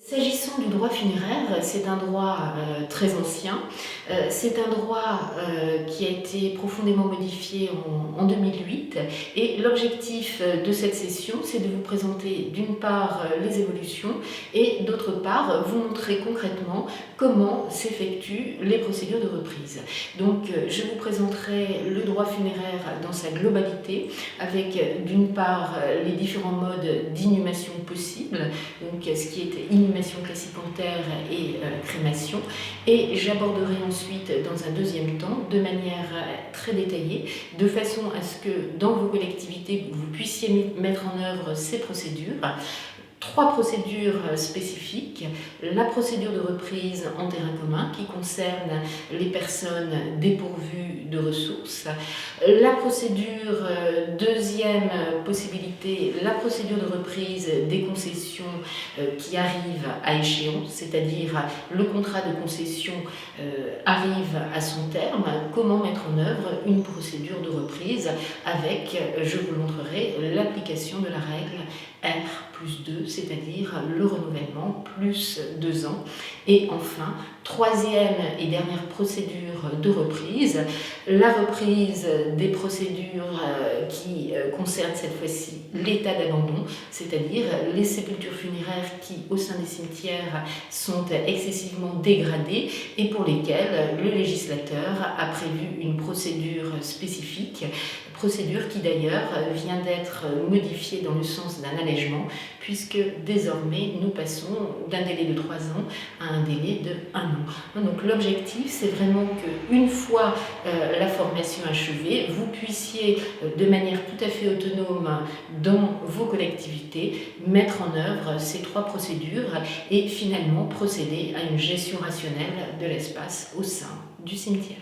S'agissant du droit funéraire, c'est un droit très ancien. C'est un droit qui a été profondément modifié en 2008 et l'objectif de cette session, c'est de vous présenter d'une part les évolutions et d'autre part vous montrer concrètement comment s'effectuent les procédures de reprise. Donc je vous présenterai le droit funéraire dans sa globalité avec d'une part les différents modes d'inhumation possibles, donc ce qui est inhumation classique en terre et crémation, et j'aborderai ensuite dans un deuxième temps de manière très détaillée, de façon à ce que dans vos collectivités vous puissiez mettre en œuvre ces procédures. Trois procédures spécifiques. La procédure de reprise en terrain commun qui concerne les personnes dépourvues de ressources. La procédure, deuxième possibilité, la procédure de reprise des concessions qui arrivent à échéance, c'est-à-dire le contrat de concession arrive à son terme. Comment mettre en œuvre une procédure de reprise avec, je vous montrerai, l'application de la règle R+2, c'est-à-dire le renouvellement plus 2 ans. Et enfin, troisième et dernière procédure de reprise, la reprise des procédures qui concernent cette fois-ci l'état d'abandon, c'est-à-dire les sépultures funéraires qui, au sein des cimetières, sont excessivement dégradées et pour lesquelles le législateur a prévu une procédure spécifique, procédure qui d'ailleurs vient d'être modifiée dans le sens d'un allègement, puisque désormais nous passons d'un délai de 3 ans à un délai de 1 an. Donc l'objectif, c'est vraiment qu'une fois la formation achevée, vous puissiez de manière tout à fait autonome dans vos collectivités mettre en œuvre ces 3 procédures et finalement procéder à une gestion rationnelle de l'espace au sein du cimetière.